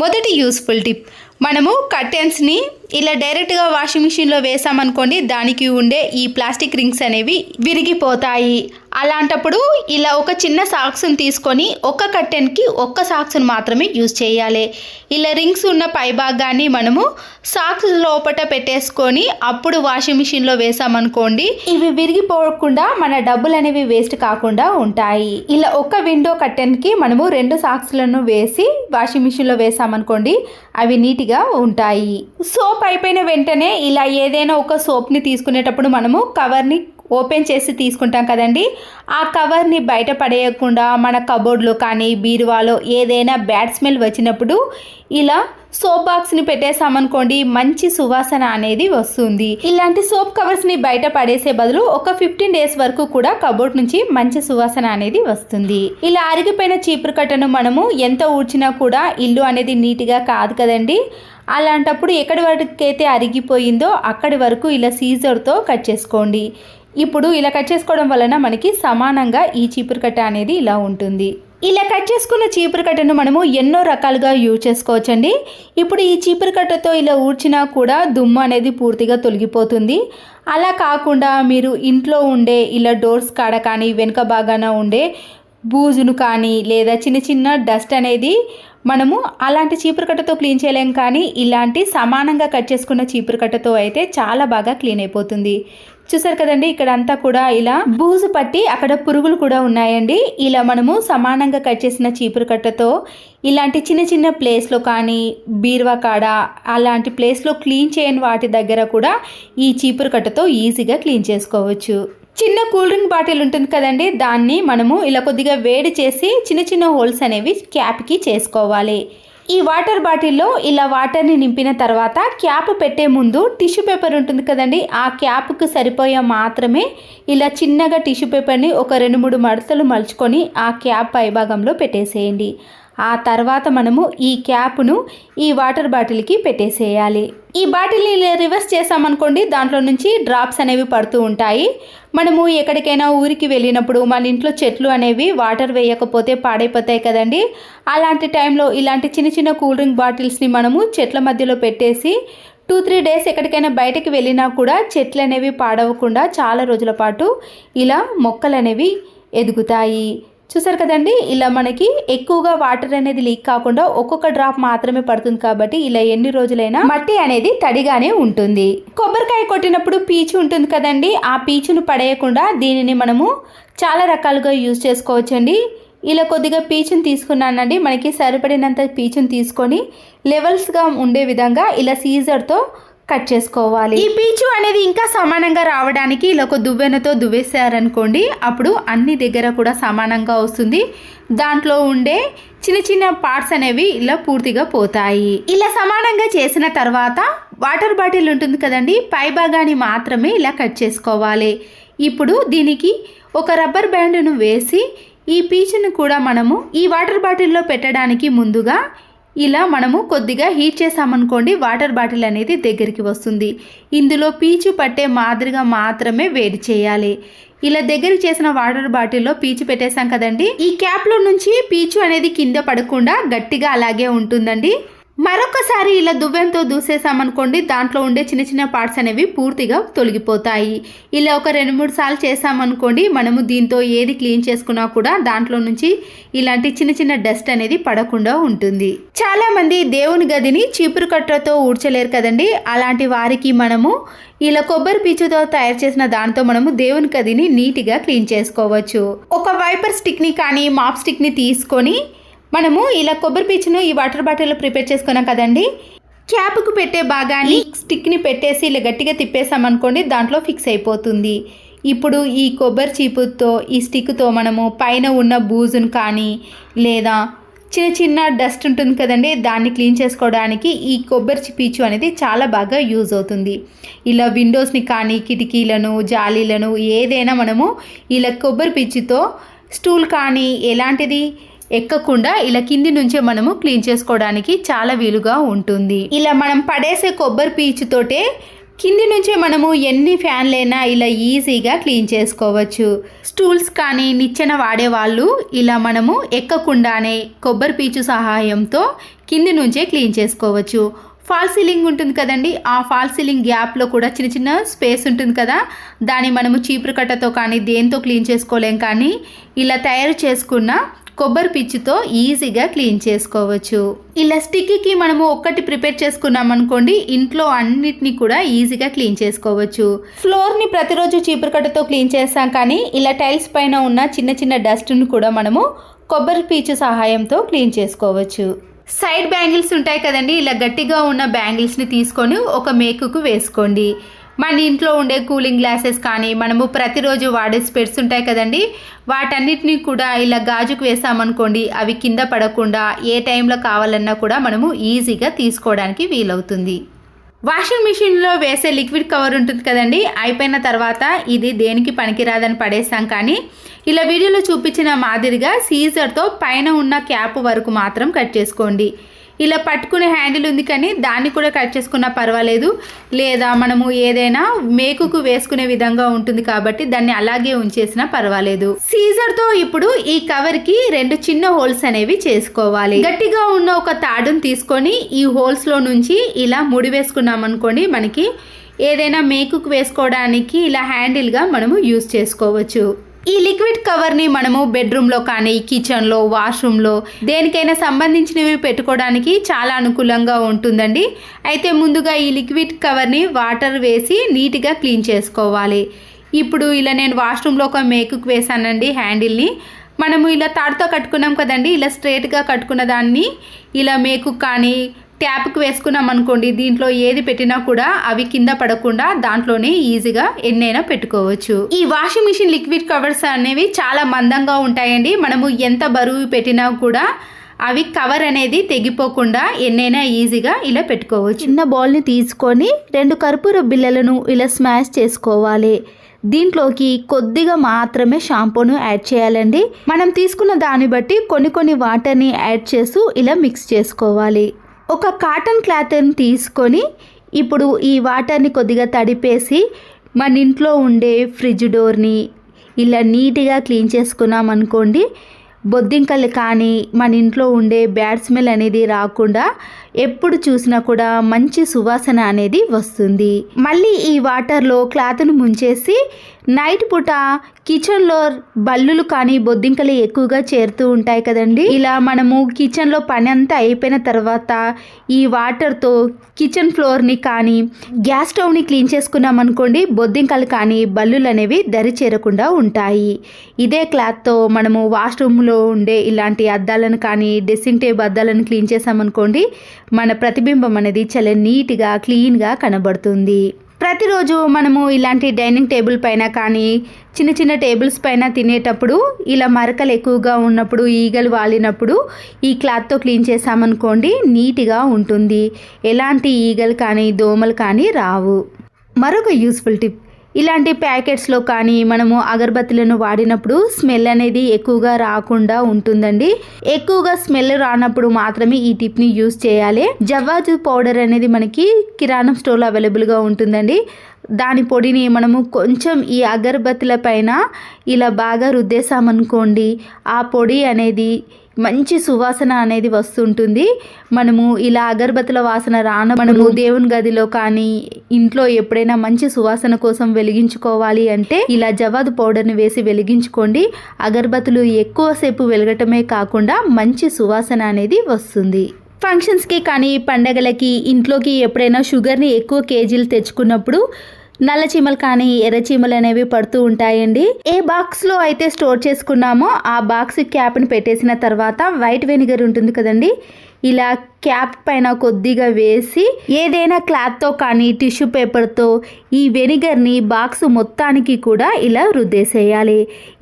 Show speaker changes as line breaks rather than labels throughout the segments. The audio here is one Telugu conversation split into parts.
మొదటి యూస్ఫుల్ టిప్, మనము కర్టెన్స్ని ఇలా డైరెక్ట్గా వాషింగ్ మిషన్లో వేసామనుకోండి, దానికి ఉండే ఈ ప్లాస్టిక్ రింగ్స్ అనేవి విరిగిపోతాయి. అలాంటప్పుడు ఇలా ఒక చిన్న సాక్స్ని తీసుకొని ఒక కర్టెన్కి ఒక్క సాక్స్ని మాత్రమే యూజ్ చేయాలి. ఇలా రింగ్స్ ఉన్న పై భాగాన్ని మనము సాక్స్ లోపట పెట్టేసుకొని అప్పుడు వాషింగ్ మిషన్లో వేసామనుకోండి, ఇవి విరిగిపోకుండా మన డబ్బులు అనేవి వేస్ట్ కాకుండా ఉంటాయి. ఇలా ఒక విండో కర్టెన్కి మనము 2 సాక్స్లను వేసి వాషింగ్ మిషన్లో వేసామనుకోండి, అవి నీట్గా ఉంటాయి. సోప్ అయిపోయిన వెంటనే ఇలా ఏదైనా ఒక సోప్ని తీసుకునేటప్పుడు మనము కవర్ని ఓపెన్ చేసి తీసుకుంటాం కదండి. ఆ కవర్ని బయట పడేయకుండా మన కబోర్డ్లో కానీ బీరువాలో ఏదైనా బ్యాడ్ స్మెల్ వచ్చినప్పుడు ఇలా సోప్ బాక్స్ని పెట్టేసామనుకోండి, మంచి సువాసన అనేది వస్తుంది. ఇలాంటి సోప్ కవర్స్ని బయట పడేసే బదులు ఒక 15 డేస్ వరకు కూడా కబోర్డ్ నుంచి మంచి సువాసన అనేది వస్తుంది. ఇలా అరిగిపోయిన చీపురు కట్టను మనము ఎంత ఊడ్చినా కూడా ఇల్లు అనేది నీట్గా కాదు కదండి. అలాంటప్పుడు ఎక్కడి వరకైతే అరిగిపోయిందో అక్కడి వరకు ఇలా సీజర్తో కట్ చేసుకోండి. ఇప్పుడు ఇలా కట్ చేసుకోవడం వలన మనకి సమానంగా ఈ చీపురు కట్ట అనేది ఇలా ఉంటుంది. ఇలా కట్ చేసుకున్న చీపురు కట్టను మనము ఎన్నో రకాలుగా యూజ్ చేసుకోవచ్చండి. ఇప్పుడు ఈ చీపురు కట్టతో ఇలా ఊడ్చినా కూడా దుమ్ము అనేది పూర్తిగా తొలగిపోతుంది. అలా కాకుండా మీరు ఇంట్లో ఉండే ఇలా డోర్స్ కాడ కానీ వెనుక భాగాన ఉండే బూజును కానీ లేదా చిన్న చిన్న డస్ట్ అనేది మనము అలాంటి చీపురు కట్టతో క్లీన్ చేయలేం, కానీ ఇలాంటి సమానంగా కట్ చేసుకున్న చీపురు కట్టతో అయితే చాలా బాగా క్లీన్ అయిపోతుంది. చూసారు కదండి, ఇక్కడ అంతా కూడా ఇలా బూజు పట్టి అక్కడ పురుగులు కూడా ఉన్నాయండి. ఇలా మనము సమానంగా కట్ చేసిన చీపురు కట్టతో ఇలాంటి చిన్న చిన్న ప్లేస్లో కానీ బీరువా కాడ అలాంటి ప్లేస్లో క్లీన్ చేయని వాటి దగ్గర కూడా ఈ చీపురు కట్టతో ఈజీగా క్లీన్ చేసుకోవచ్చు. చిన్న కూల్ డ్రింక్ బాటిల్ ఉంటుంది కదండి, దాన్ని మనము ఇలా కొద్దిగా వేడి చేసి చిన్న చిన్న హోల్స్ అనేవి క్యాప్కి చేసుకోవాలి. ఈ వాటర్ బాటిల్లో ఇలా వాటర్ని నింపిన తర్వాత క్యాప్ పెట్టే ముందు టిష్యూ పేపర్ ఉంటుంది కదండి, ఆ క్యాప్కి సరిపోయే మాత్రమే ఇలా చిన్నగా టిష్యూ పేపర్ని ఒక 2-3 మడతలు మలుచుకొని ఆ క్యాప్ పైభాగంలో పెట్టేసేయండి. ఆ తర్వాత మనము ఈ క్యాప్ను ఈ వాటర్ బాటిల్కి పెట్టేసేయాలి. ఈ బాటిల్ని రివర్స్ చేసామనుకోండి, దాంట్లో నుంచి డ్రాప్స్ అనేవి పడుతూ ఉంటాయి. మనము ఎక్కడికైనా ఊరికి వెళ్ళినప్పుడు మన ఇంట్లో చెట్లు అనేవి వాటర్ వేయకపోతే పాడైపోతాయి కదండి. అలాంటి టైంలో ఇలాంటి చిన్న చిన్న కూల్ డ్రింక్ బాటిల్స్ని మనము చెట్ల మధ్యలో పెట్టేసి 2-3 డేస్ ఎక్కడికైనా బయటకు వెళ్ళినా కూడా చెట్లు అనేవి పాడవకుండా చాలా రోజుల పాటు ఇలా మొక్కలు అనేవి ఎదుగుతాయి. చూసారు కదండి, ఇలా మనకి ఎక్కువగా వాటర్ అనేది లీక్ కాకుండా ఒక్కొక్క డ్రాప్ మాత్రమే పడుతుంది కాబట్టి ఇలా ఎన్ని రోజులైనా మట్టి అనేది తడిగానే ఉంటుంది. కొబ్బరికాయ కొట్టినప్పుడు పీచు ఉంటుంది కదండి, ఆ పీచును పడేయకుండా దీనిని మనము చాలా రకాలుగా యూజ్ చేసుకోవచ్చండి. ఇలా కొద్దిగా పీచుని తీసుకున్నానండి, మనకి సరిపడినంత పీచుని తీసుకొని లెవెల్స్గా ఉండే విధంగా ఇలా సీజర్తో కట్ చేసుకోవాలి. ఈ పీచు అనేది ఇంకా సమానంగా రావడానికి ఇలా ఒక దువ్వెనతో దువ్వేసారనుకోండి, అప్పుడు అన్ని దగ్గర కూడా సమానంగా వస్తుంది. దాంట్లో ఉండే చిన్న చిన్న పార్ట్స్ అనేవి ఇలా పూర్తిగా పోతాయి. ఇలా సమానంగా చేసిన తర్వాత వాటర్ బాటిల్ ఉంటుంది కదండి, పై భాగాన్ని మాత్రమే ఇలా కట్ చేసుకోవాలి. ఇప్పుడు దీనికి ఒక రబ్బర్ బ్యాండ్ను వేసి ఈ పీచును కూడా మనము ఈ వాటర్ బాటిల్లో పెట్టడానికి ముందుగా ఇలా మనము కొద్దిగా హీట్ చేసామనుకోండి, వాటర్ బాటిల్ అనేది దగ్గరికి వస్తుంది. ఇందులో పీచు పట్టే మాదిరిగా మాత్రమే వేడి చేయాలి. ఇలా దగ్గరికి చేసిన వాటర్ బాటిల్లో పీచు పెట్టేసాం కదండి, ఈ క్యాప్లో నుంచి పీచు అనేది కింద పడకుండా గట్టిగా అలాగే ఉంటుందండి. మరొకసారి ఇలా దువ్వెంతో దూసేసామనుకోండి, దాంట్లో ఉండే చిన్న చిన్న పార్ట్స్ అనేవి పూర్తిగా తొలగిపోతాయి. ఇలా ఒక 2-3 సార్లు చేసామనుకోండి, మనము దీంతో ఏది క్లీన్ చేసుకున్నా కూడా దాంట్లో నుంచి ఇలాంటి చిన్న చిన్న డస్ట్ అనేది పడకుండా ఉంటుంది. చాలా మంది దేవుని గదిని చీపురు కట్టతో ఊడ్చలేరు కదండి, అలాంటి వారికి మనము ఇలా కొబ్బరి పీచుతో తయారు చేసిన దాంతో మనము దేవుని గదిని నీట్గా క్లీన్ చేసుకోవచ్చు. ఒక వైపర్ స్టిక్ని కానీ మాప్ స్టిక్ని తీసుకొని మనము ఇలా కొబ్బరి పీచును ఈ వాటర్ బాటిల్లో ప్రిపేర్ చేసుకున్నాం కదండి, క్యాప్కు పెట్టే భాగాన్ని స్టిక్ని పెట్టేసి ఇలా గట్టిగా తిప్పేసామనుకోండి, దాంట్లో ఫిక్స్ అయిపోతుంది. ఇప్పుడు ఈ కొబ్బరి చీపుతో ఈ స్టిక్తో మనము పైన ఉన్న బూజును కానీ లేదా చిన్న చిన్న డస్ట్ ఉంటుంది కదండి, దాన్ని క్లీన్ చేసుకోవడానికి ఈ కొబ్బరి పీచు అనేది చాలా బాగా యూజ్ అవుతుంది. ఇలా విండోస్ని కానీ కిటికీలను జాలీలను ఏదైనా మనము ఇలా కొబ్బరి పీచుతో స్టూల్ కానీ ఎలాంటిది ఎక్కకుండా ఇలా కింది నుంచే మనము క్లీన్ చేసుకోవడానికి చాలా వీలుగా ఉంటుంది. ఇలా మనం పడేసే కొబ్బరి పీచుతోటే కింది నుంచే మనము ఎన్ని ఫ్యాన్లైనా ఇలా ఈజీగా క్లీన్ చేసుకోవచ్చు. స్టూల్స్ కానీ నిచ్చెన వాడేవాళ్ళు ఇలా మనము ఎక్కకుండానే కొబ్బరి పీచు సహాయంతో కింది నుంచే క్లీన్ చేసుకోవచ్చు. ఫాల్ సీలింగ్ ఉంటుంది కదండి, ఆ ఫాల్ సీలింగ్ గ్యాప్లో కూడా చిన్న చిన్న స్పేస్ ఉంటుంది కదా, దాన్ని మనము చీపురు కట్టతో కానీ దేంతో క్లీన్ చేసుకోలేం, కానీ ఇలా తయారు చేసుకున్న కొబ్బరి పిచ్చితో ఈజీగా క్లీన్ చేసుకోవచ్చు. ఇలా స్టిక్కి మనము ఒక్కటి ప్రిపేర్ చేసుకున్నాం అనుకోండి, ఇంట్లో అన్నిటినీ కూడా ఈజీగా క్లీన్ చేసుకోవచ్చు. ఫ్లోర్ని ప్రతిరోజు చీపురు కట్టతో క్లీన్ చేస్తాం, కానీ ఇలా టైల్స్ పైన ఉన్న చిన్న చిన్న డస్ట్ను కూడా మనము కొబ్బరి పీచు సహాయంతో క్లీన్ చేసుకోవచ్చు. సైడ్ బ్యాంగిల్స్ ఉంటాయి కదండి, ఇలా గట్టిగా ఉన్న బ్యాంగిల్స్ని తీసుకొని ఒక మేకుకు వేసుకోండి. మన ఇంట్లో ఉండే కూలింగ్ గ్లాసెస్ కానీ మనము ప్రతిరోజు వాడే స్పెట్స్ ఉంటాయి కదండి, వాటన్నిటిని కూడా ఇలా గాజుకు వేసామనుకోండి, అవి కింద పడకుండా ఏ టైంలో కావాలన్నా కూడా మనము ఈజీగా తీసుకోవడానికి వీలవుతుంది. వాషింగ్ మిషన్లో వేసే లిక్విడ్ కవర్ ఉంటుంది కదండి, అయిపోయిన తర్వాత ఇది దేనికి పనికిరాదని పడేస్తాం, కానీ ఇలా వీడియోలో చూపించిన మాదిరిగా సీజర్తో పైన ఉన్న క్యాప్ వరకు మాత్రం కట్ చేసుకోండి. ఇలా పట్టుకునే హ్యాండిల్ ఉంది కానీ దాన్ని కూడా కట్ చేసుకున్నా పర్వాలేదు, లేదా మనము ఏదైనా మేకుకు వేసుకునే విధంగా ఉంటుంది కాబట్టి దాన్ని అలాగే ఉంచేసినా పర్వాలేదు. సీజర్తో ఇప్పుడు ఈ కవర్కి 2 చిన్న హోల్స్ అనేవి చేసుకోవాలి. గట్టిగా ఉన్న ఒక తాడును తీసుకొని ఈ హోల్స్లో నుంచి ఇలా ముడి వేసుకున్నాం అనుకోండి, మనకి ఏదైనా మేకుకు వేసుకోవడానికి ఇలా హ్యాండిల్గా మనము యూజ్ చేసుకోవచ్చు. ఈ లిక్విడ్ కవర్ని మనము బెడ్రూమ్లో కానీ కిచెన్లో వాష్రూమ్లో దేనికైనా సంబంధించినవి పెట్టుకోవడానికి చాలా అనుకూలంగా ఉంటుందండి. అయితే ముందుగా ఈ లిక్విడ్ కవర్ని వాటర్ వేసి నీట్గా క్లీన్ చేసుకోవాలి. ఇప్పుడు ఇలా నేను వాష్రూమ్లో ఒక మేకుకు వేసానండి హ్యాండిల్ని. మనము ఇలా తాడుతో కట్టుకున్నాం కదండి, ఇలా స్ట్రైట్గా కట్టుకున్న దాన్ని ఇలా మేకు కానీ ట్యాప్కి వేసుకున్నాం అనుకోండి, దీంట్లో ఏది పెట్టినా కూడా అవి కింద పడకుండా దాంట్లోనే ఈజీగా ఎన్నైనా పెట్టుకోవచ్చు. ఈ వాషింగ్ మిషన్ లిక్విడ్ కవర్స్ అనేవి చాలా మందంగా ఉంటాయండి, మనము ఎంత బరువు పెట్టినా కూడా అవి కవర్ అనేది తెగిపోకుండా ఎన్నైనా ఈజీగా ఇలా పెట్టుకోవచ్చు. చిన్న బౌల్ని తీసుకొని 2 కర్పూర బిళ్ళలను ఇలా స్మాష్ చేసుకోవాలి. దీంట్లోకి కొద్దిగా మాత్రమే షాంపూను యాడ్ చేయాలండి. మనం తీసుకున్న దాన్ని బట్టి కొన్ని వాటర్ని యాడ్ చేస్తూ ఇలా మిక్స్ చేసుకోవాలి. ఒక కాటన్ క్లాత్ని తీసుకొని ఇప్పుడు ఈ వాటర్ని కొద్దిగా తడిపేసి మన ఇంట్లో ఉండే ఫ్రిడ్జ్ డోర్ని ఇలా నీట్గా క్లీన్ చేసుకున్నాం అనుకోండి, బొద్దింకలు కానీ మన ఇంట్లో ఉండే బ్యాడ్ స్మెల్ అనేది రాకుండా ఎప్పుడు చూసినా కూడా మంచి సువాసన అనేది వస్తుంది. మళ్ళీ ఈ వాటర్లో క్లాత్ను ముంచేసి నైట్ పూట కిచెన్లో బల్లులు కానీ బొద్దింకలు ఎక్కువగా చేరుతూ ఉంటాయి కదండి, ఇలా మనము కిచెన్లో పని అంతా అయిపోయిన తర్వాత ఈ వాటర్తో కిచెన్ ఫ్లోర్ని కానీ గ్యాస్ స్టవ్ని క్లీన్ చేసుకున్నాం అనుకోండి, బొద్దింకలు కానీ బల్లులు అనేవి దరి చేరకుండా ఉంటాయి. ఇదే క్లాత్తో మనము వాష్రూమ్లో ఉండే ఇలాంటి అద్దాలను కానీ డ్రెస్సింగ్ టేబుల్ అద్దాలను క్లీన్ చేసామనుకోండి, మన ప్రతిబింబం అనేది చాలా నీట్గా క్లీన్గా కనబడుతుంది. ప్రతిరోజు మనము ఇలాంటి డైనింగ్ టేబుల్ పైన కానీ చిన్న చిన్న టేబుల్స్ పైన తినేటప్పుడు ఇలా మరకలు ఎక్కువగా ఉన్నప్పుడు ఈగలు వాలినప్పుడు ఈ క్లాత్తో క్లీన్ చేసామనుకోండి, నీట్గా ఉంటుంది. ఎలాంటి ఈగలు కానీ దోమలు కానీ రావు. మరొక యూస్ఫుల్ టిప్, ఇలాంటి ప్యాకెట్స్లో కానీ మనము అగరబత్తులను వాడినప్పుడు స్మెల్ అనేది ఎక్కువగా రాకుండా ఉంటుందండి. ఎక్కువగా స్మెల్ రానప్పుడు మాత్రమే ఈ టిప్ని యూజ్ చేయాలి. జవ్వాజు పౌడర్ అనేది మనకి కిరాణం స్టోర్లో అవైలబుల్గా ఉంటుందండి. దాని పొడిని మనము కొంచెం ఈ అగరబత్తుల పైన ఇలా బాగా రుద్దేశామనుకోండి, ఆ పొడి అనేది మంచి సువాసన అనేది వస్తుంటుంది. మనము ఇలా అగరబత్తుల వాసన మనము దేవుని గదిలో కానీ ఇంట్లో ఎప్పుడైనా మంచి సువాసన కోసం వెలిగించుకోవాలి అంటే ఇలా జవాదు పౌడర్ని వేసి వెలిగించుకోండి. అగరబత్తులు ఎక్కువసేపు వెలగటమే కాకుండా మంచి సువాసన అనేది వస్తుంది. ఫంక్షన్స్కి కానీ పండగలకి ఇంట్లోకి ఎప్పుడైనా షుగర్ని ఎక్కువ కేజీలు తెచ్చుకున్నప్పుడు నల్ల చీమలు కానీ ఎర్ర చీమలు అనేవి పడుతూ ఉంటాయండి. ఏ బాక్స్లో అయితే స్టోర్ చేసుకున్నామో ఆ బాక్స్ క్యాప్ని పెట్టేసిన తర్వాత వైట్ వెనిగర్ ఉంటుంది కదండి, ఇలా క్యాప్ పైన కొద్దిగా వేసి ఏదైనా క్లాత్తో కానీ టిష్యూ పేపర్తో ఈ వెనిగర్ని బాక్స్ మొత్తానికి కూడా ఇలా రుద్దేసేయాలి.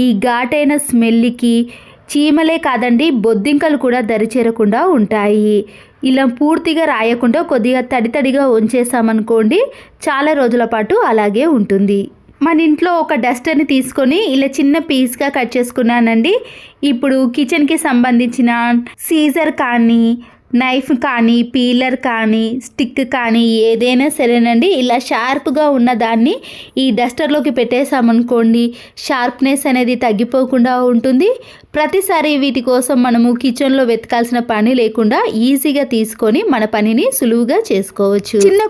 ఈ ఘాటైన స్మెల్కి చీమలే కాదండి బొద్దింకలు కూడా దరిచేరకుండా ఉంటాయి. ఇలా పూర్తిగా రాయకుండా కొద్దిగా తడిగా ఉంచేసామనుకోండి, చాలా రోజుల పాటు అలాగే ఉంటుంది. మన ఇంట్లో ఒక డస్టర్ని తీసుకొని ఇలా చిన్న పీస్గా కట్ చేసుకున్నానండి. ఇప్పుడు కిచెన్కి సంబంధించిన సీజర్ కానీ నైఫ్ కానీ పీలర్ కానీ స్టిక్ కానీ ఏదైనా సరేనండి, ఇలా షార్ప్గా ఉన్న దాన్ని ఈ డస్టర్లోకి పెట్టేసామనుకోండి, షార్ప్నెస్ అనేది తగ్గిపోకుండా ఉంటుంది. ప్రతిసారి వీటి కోసం మనము కిచెన్లో వెతకాల్సిన పని లేకుండా ఈజీగా తీసుకొని మన పనిని సులువుగా చేసుకోవచ్చు. చిన్న